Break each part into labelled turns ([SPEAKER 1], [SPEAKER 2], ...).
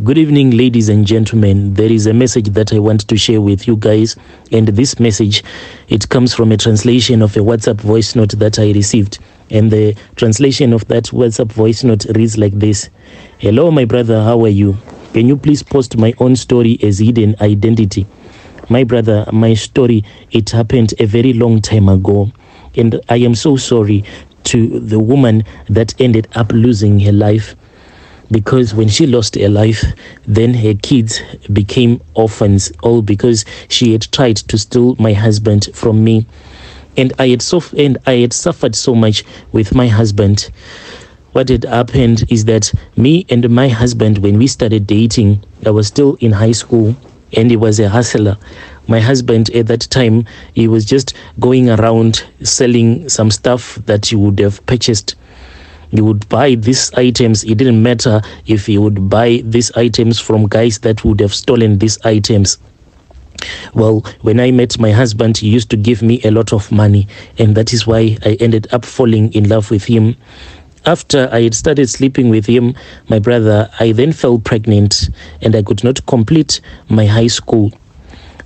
[SPEAKER 1] Good evening, ladies and gentlemen. There is a message that I want to share with you guys, and this message, it comes from a translation of a WhatsApp voice note that I received, and the translation of that WhatsApp voice note reads like this. Hello, my brother, how are you? Can you please post my own story as hidden identity? My brother, my story, it happened a very long time ago, and I am so sorry to the woman that ended up losing her life. Because when she lost her life, then her kids became orphans, all because she had tried to steal my husband from me. And I had suffered so much with my husband. What had happened is that me and my husband, when we started dating, I was still in high school, and he was a hustler. My husband at that time, he was just going around selling some stuff that he would have purchased. He would buy these items. It didn't matter if he would buy these items from guys that would have stolen these items. Well, when I met my husband, he used to give me a lot of money, and that is why I ended up falling in love with him. After I had started sleeping with him, my brother, I then fell pregnant, and I could not complete my high school.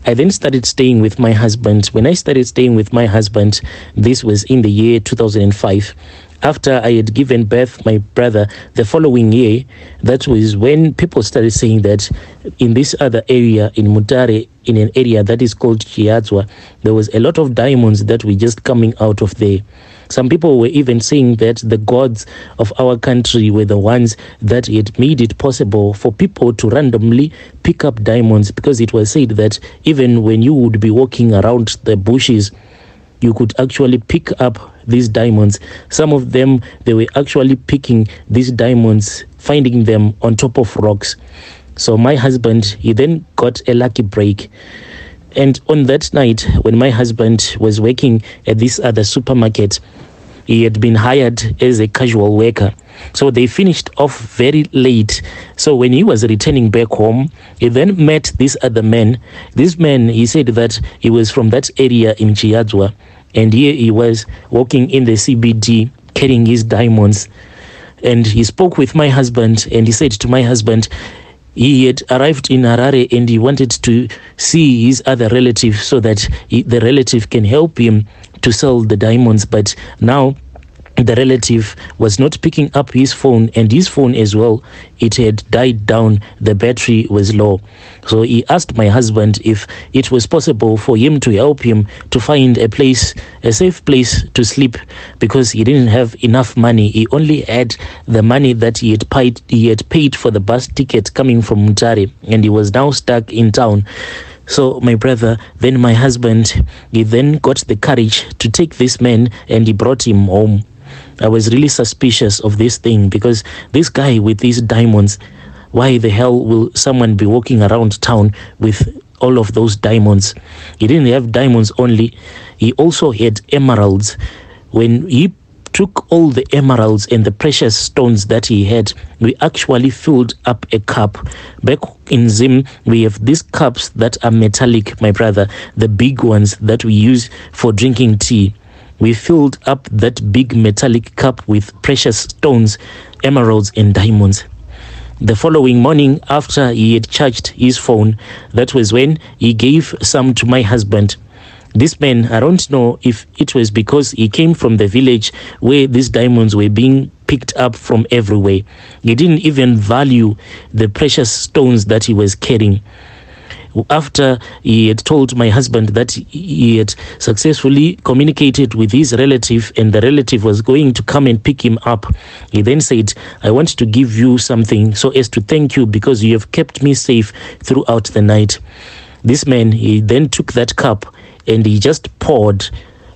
[SPEAKER 1] I then started staying with my husband. When I started staying with my husband, this was in the year 2005. After I had given birth, my brother, the following year, that was when people started saying that in this other area, in Mutare, in an area that is called Chiadzwa, there was a lot of diamonds that were just coming out of there. Some people were even saying that the gods of our country were the ones that had made it possible for people to randomly pick up diamonds, because it was said that even when you would be walking around the bushes, you could actually pick up these diamonds. Some of them, they were actually picking these diamonds, finding them on top of rocks. So my husband, he then got a lucky break. And on that night, when my husband was working at this other supermarket, he had been hired as a casual worker. So they finished off very late. So when he was returning back home, he then met this other man. This man, he said that he was from that area in Chiadzwa, and here he was walking in the CBD carrying his diamonds. And he spoke with my husband, and he said to my husband, he had arrived in Harare and he wanted to see his other relative so that the relative can help him to sell the diamonds. But now the relative was not picking up his phone, and his phone as well, it had died down. The battery was low. So he asked my husband if it was possible for him to help him to find a place, a safe place to sleep, because he didn't have enough money. He only had the money that he had paid for the bus ticket coming from Mutare, and he was now stuck in town. So my brother, then my husband, he then got the courage to take this man, and he brought him home. I was really suspicious of this thing, because this guy with these diamonds, why the hell will someone be walking around town with all of those diamonds? He didn't have diamonds only, he also had emeralds. When he took all the emeralds and the precious stones that he had, we actually filled up a cup. Back in Zim, we have these cups that are metallic, my brother, the big ones that we use for drinking tea. We filled up that big metallic cup with precious stones, emeralds and diamonds. The following morning, after he had charged his phone, that was when he gave some to my husband. This man, I don't know if it was because he came from the village where these diamonds were being picked up from everywhere. He didn't even value the precious stones that he was carrying. After he had told my husband that he had successfully communicated with his relative, and the relative was going to come and pick him up, he then said, I want to give you something so as to thank you, because you have kept me safe throughout the night. This man, he then took that cup and he just poured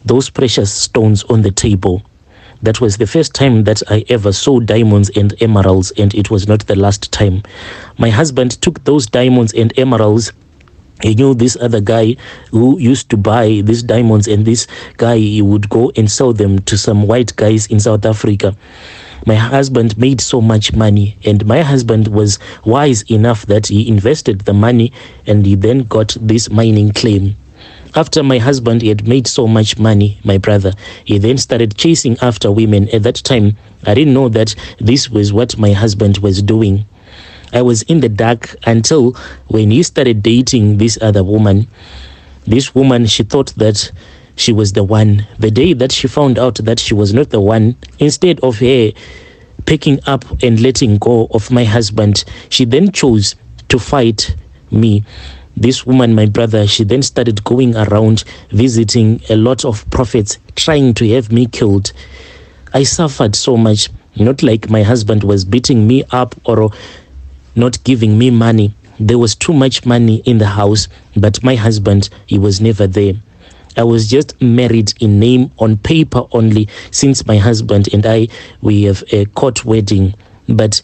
[SPEAKER 1] those precious stones on the table. That was the first time that I ever saw diamonds and emeralds, and it was not the last time. My husband took those diamonds and emeralds. He knew this other guy who used to buy these diamonds, and this guy, he would go and sell them to some white guys in South Africa. My husband made so much money, and my husband was wise enough that he invested the money, and he then got this mining claim. After my husband had made so much money, my brother, he then started chasing after women. At that time, I didn't know that this was what my husband was doing. I was in the dark until when he started dating this other woman. This woman, she thought that she was the one. The day that she found out that she was not the one, instead of her picking up and letting go of my husband, she then chose to fight me. This woman, my brother, she then started going around visiting a lot of prophets, trying to have me killed. I suffered so much, not like my husband was beating me up or not giving me money. There was too much money in the house, but my husband, he was never there. I was just married in name, on paper only, since my husband and I, we have a court wedding. But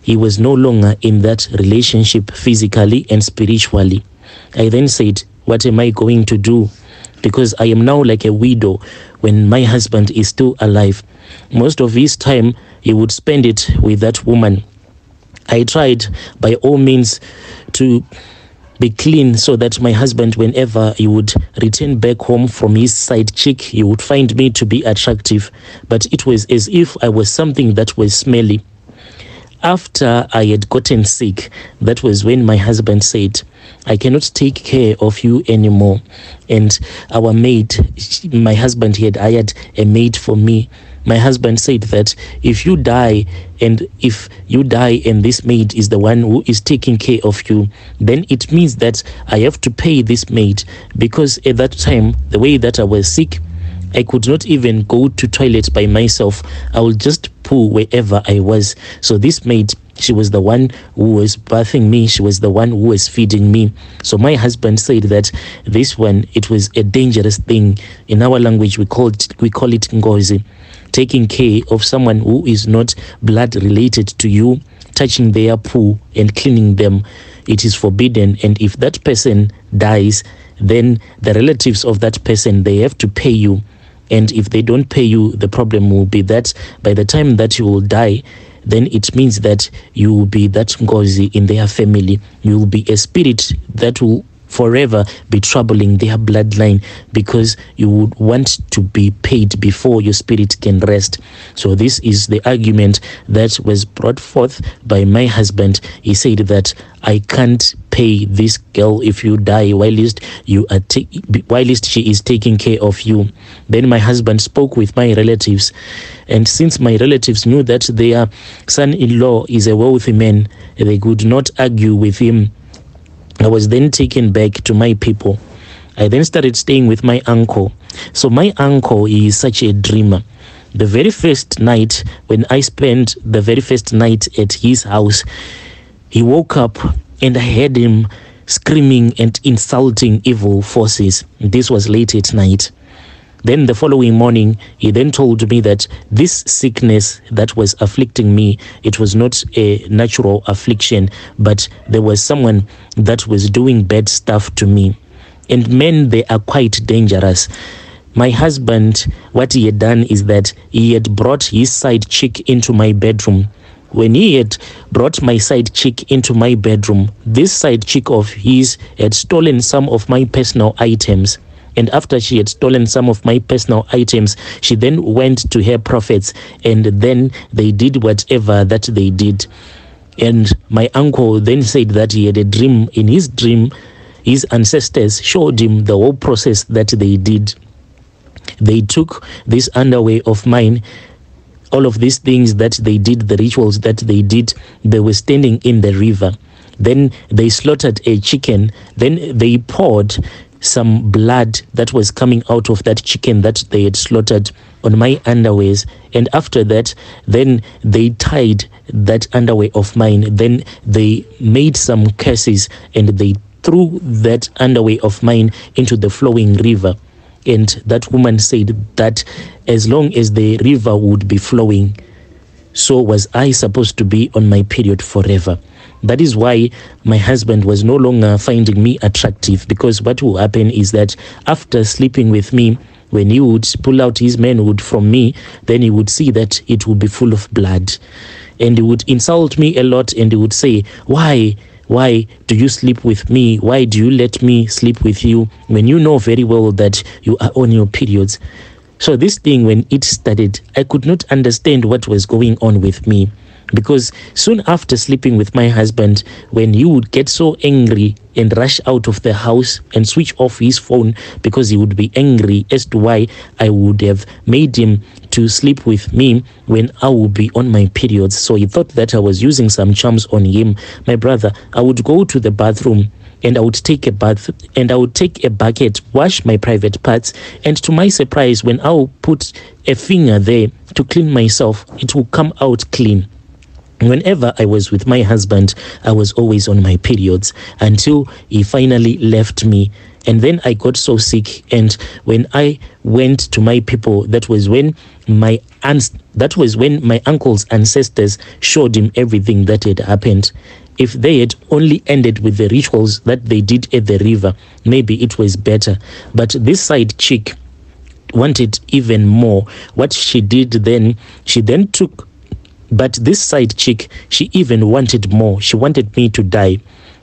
[SPEAKER 1] he was no longer in that relationship physically and spiritually. I then said, what am I going to do? Because I am now like a widow when my husband is still alive. Most of his time, he would spend it with that woman. I tried by all means to be clean so that my husband, whenever he would return back home from his side chick, he would find me to be attractive. But it was as if I was something that was smelly. After I had gotten sick, that was when my husband said, I cannot take care of you anymore. And our maid, my husband, he had hired a maid for me. My husband said that if you die and this maid is the one who is taking care of you, then it means that I have to pay this maid, because at that time, the way that I was sick, I could not even go to toilet by myself. I would just poo wherever I was. So this maid, she was the one who was bathing me. She was the one who was feeding me. So my husband said that this one, it was a dangerous thing. In our language, we call it ngozi. Taking care of someone who is not blood related to you, touching their poo and cleaning them, it is forbidden. And if that person dies, then the relatives of that person, they have to pay you. And if they don't pay you, the problem will be that by the time that you will die, then it means that you will be that ngozi in their family. You will be a spirit that will forever be troubling their bloodline, because you would want to be paid before your spirit can rest. So this is the argument that was brought forth by my husband. He said that I can't pay this girl if you die whilst she is taking care of you. Then my husband spoke with my relatives, and since my relatives knew that their son-in-law is a wealthy man, they could not argue with him. I was then taken back to my people. I then started staying with my uncle. So my uncle, he is such a dreamer. The very first night, when I spent the very first night at his house, he woke up and I heard him screaming and insulting evil forces. This was late at night. Then the following morning, he then told me that this sickness that was afflicting me, it was not a natural affliction, but there was someone that was doing bad stuff to me. And men, they are quite dangerous. My husband, what he had done is that he had brought his side chick into my bedroom. When he had brought my side chick into my bedroom, this side chick of his had stolen some of my personal items. And after she had stolen some of my personal items, she then went to her prophets, and then they did whatever that they did. And my uncle then said that he had a dream. In his dream, his ancestors showed him the whole process that they did. They took this underwear of mine, all of these things that they did, the rituals that they did, they were standing in the river. Then they slaughtered a chicken. Then they poured some blood that was coming out of that chicken that they had slaughtered on my underwears. And after that, then they tied that underwear of mine. Then they made some curses and they threw that underwear of mine into the flowing river. And that woman said that as long as the river would be flowing, so was I supposed to be on my period forever. That is why my husband was no longer finding me attractive, because what will happen is that after sleeping with me, when he would pull out his manhood from me, then he would see that it would be full of blood. And he would insult me a lot, and he would say, why do you sleep with me? Why do you let me sleep with you when you know very well that you are on your periods? So this thing, when it started, I could not understand what was going on with me. because soon after sleeping with my husband, when he would get so angry and rush out of the house and switch off his phone because he would be angry as to why I would have made him to sleep with me when I would be on my periods. So he thought that I was using some charms on him. My brother, I would go to the bathroom and I would take a bath and I would take a bucket, wash my private parts, and to my surprise, when I would put a finger there to clean myself, it will come out clean. Whenever I was with my husband, I was always on my periods until he finally left me. And then I got so sick, and when I went to my people, that was when my uncle's ancestors showed him everything that had happened. If they had only ended with the rituals that they did at the river, maybe it was better. But this side chick wanted even more. What she did then, but this side chick, she even wanted more. She wanted me to die.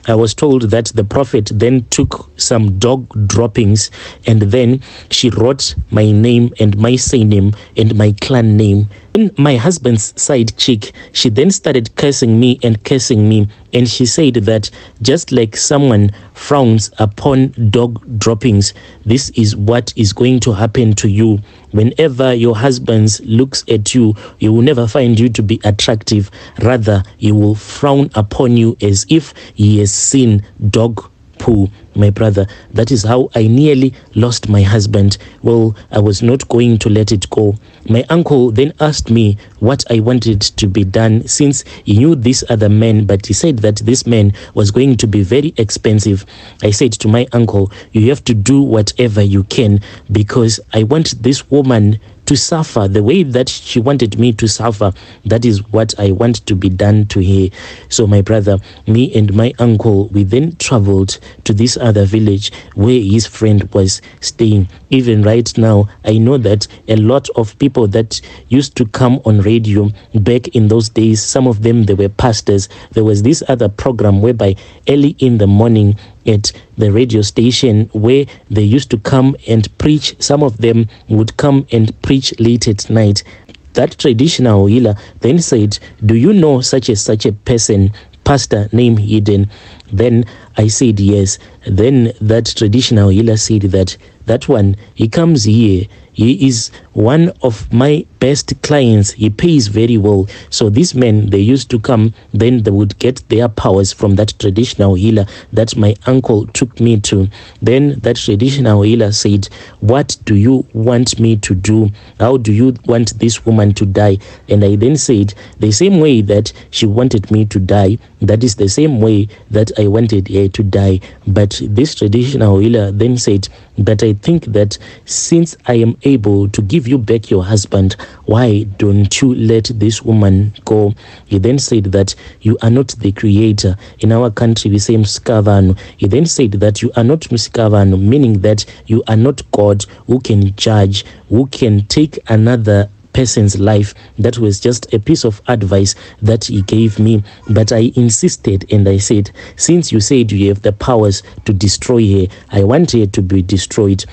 [SPEAKER 1] I was told that the prophet then took some dog droppings and then she wrote my name and my surname and my clan name. In my husband's side chick, she then started cursing me, and she said that just like someone frowns upon dog droppings, this is what is going to happen to you. Whenever your husband looks at you, he will never find you to be attractive. Rather, he will frown upon you as if he has seen dog poo. My brother, that is how I nearly lost my husband. Well, I was not going to let it go. My uncle then asked me what I wanted to be done, since he knew this other man, but he said that this man was going to be very expensive. I said to my uncle, you have to do whatever you can, because I want this woman to suffer the way that she wanted me to suffer. That is what I want to be done to her. So my brother, me and my uncle, we then traveled to this other village where his friend was staying. Even right now, I know that a lot of people that used to come on radio back in those days, some of them, they were pastors. There was this other program whereby early in the morning at the radio station where they used to come and preach. Some of them would come and preach late at night. That traditional healer then said, do you know such a person, pastor named Eden? Then I said yes. Then that traditional healer said that one, he comes here, he is one of my best clients, he pays very well. So these men, they used to come, then they would get their powers from that traditional healer that my uncle took me to. Then that traditional healer said, what do you want me to do? How do you want this woman to die? And I then said, the same way that she wanted me to die, that is the same way that I wanted her to die. But this traditional healer then said that I think that since I am able to give you back your husband, why don't you let this woman go? He then said that you are not the creator. In our country, we say Mskavano. He then said that you are not Mskavano, meaning that you are not God who can judge, who can take another person's life. That was just a piece of advice that he gave me, but I insisted and I said, since you said you have the powers to destroy her, I want her to be destroyed.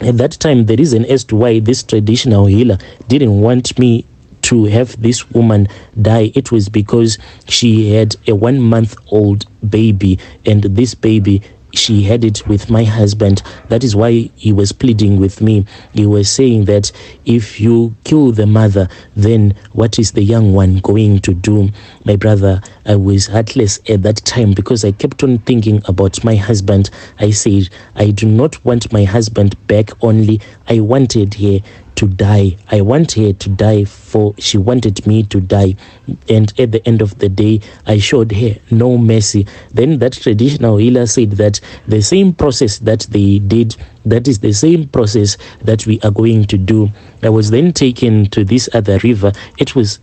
[SPEAKER 1] At that time, the reason as to why this traditional healer didn't want me to have this woman die, it was because she had a 1-month-old baby, and this baby, she had it with my husband. That is why he was pleading with me. He was saying that if you kill the mother, then what is the young one going to do? My brother, I was heartless at that time because I kept on thinking about my husband. I said, I do not want my husband back only. I wanted her to die. I want her to die, for she wanted me to die. And at the end of the day, I showed her no mercy. Then that traditional healer said that the same process that they did, that is the same process that we are going to do. I was then taken to this other river. It was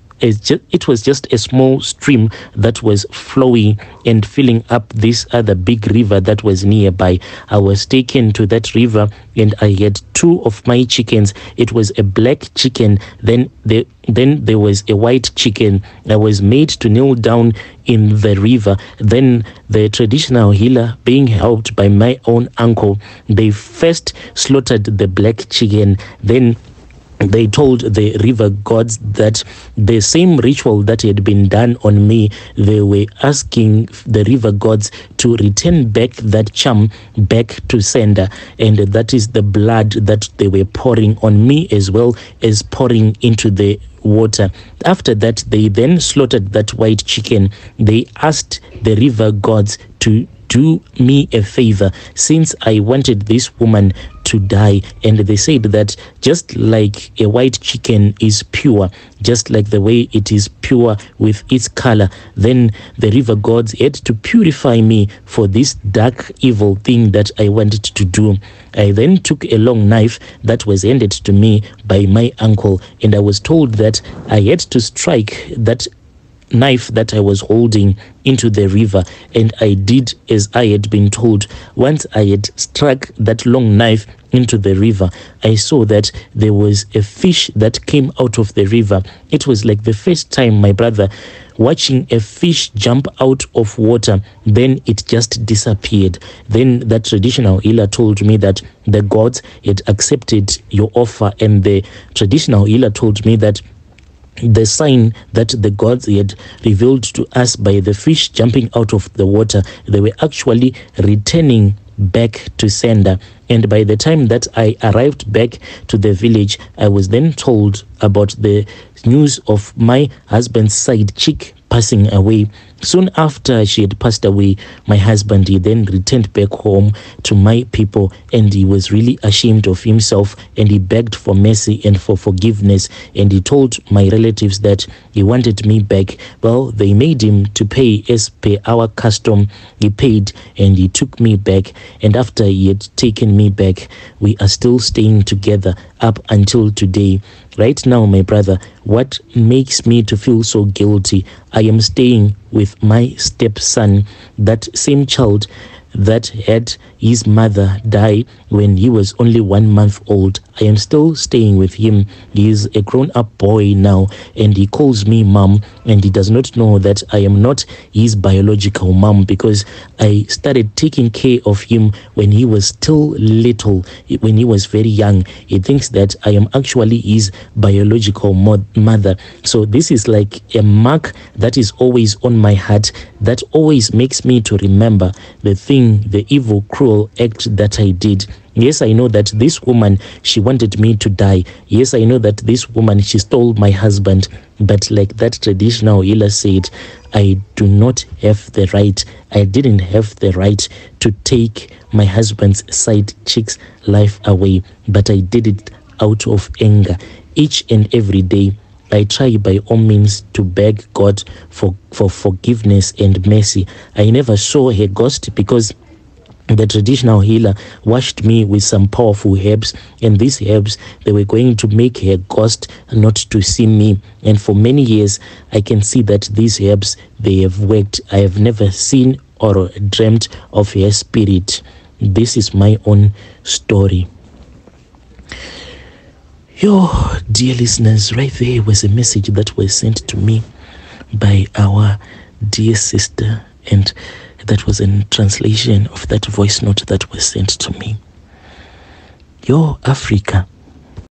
[SPEAKER 1] just a small stream that was flowing and filling up this other big river that was nearby. I was taken to that river and I had 2 of my chickens. It was a black chicken, then there was a white chicken. I was made to kneel down in the river. Then the traditional healer, being helped by my own uncle, they first slaughtered the black chicken. Then they told the river gods that the same ritual that had been done on me, they were asking the river gods to return back that charm back to sender, and that is the blood that they were pouring on me as well as pouring into the water. After that, they then slaughtered that white chicken. They asked the river gods to do me a favor, since I wanted this woman to die, and they said that just like a white chicken is pure, just like the way it is pure with its color, then the river gods had to purify me for this dark evil thing that I wanted to do. I then took a long knife that was handed to me by my uncle, and I was told that I had to strike that knife that I was holding into the river, and I did as I had been told. Once I had struck that long knife into the river, I saw that there was a fish that came out of the river. It was like the first time, my brother, watching a fish jump out of water. Then it just disappeared. Then that traditional healer told me that the gods had accepted your offer, and the traditional healer told me that the sign that the gods had revealed to us by the fish jumping out of the water, they were actually returning back to sender. And by the time that I arrived back to the village, I was then told about the news of my husband's side chick passing away. Soon after she had passed away, my husband, he then returned back home to my people, and he was really ashamed of himself, and he begged for mercy and for forgiveness, and he told my relatives that he wanted me back. Well, they made him to pay as per our custom. He paid, and he took me back, and after he had taken me back, we are still staying together up until today. Right now, my brother, what makes me to feel so guilty? I am staying with my stepson, that same child that had his mother die when he was only 1 month old. I am still staying with him. He is a grown-up boy now, and he calls me mom, and he does not know that I am not his biological mom, because I started taking care of him when he was still little, when he was very young. He thinks that I am actually his biological mother. So this is like a mark that is always on my heart, that always makes me to remember the evil, cruel act that I did. Yes, I know that this woman, she wanted me to die. Yes, I know that this woman, she stole my husband. But like that traditional healer said, I do not have the right, I didn't have the right to take my husband's side chick's life away. But I did it out of anger. Each and every day, I try by all means to beg God for forgiveness and mercy. I never saw her ghost, because the traditional healer washed me with some powerful herbs, and these herbs, they were going to make her ghost not to see me. And for many years, I can see that these herbs, they have worked. I have never seen or dreamt of her spirit. This is my own story. Yo, dear listeners, right there was a message that was sent to me by our dear sister, and that was a translation of that voice note that was sent to me. Yo, Africa,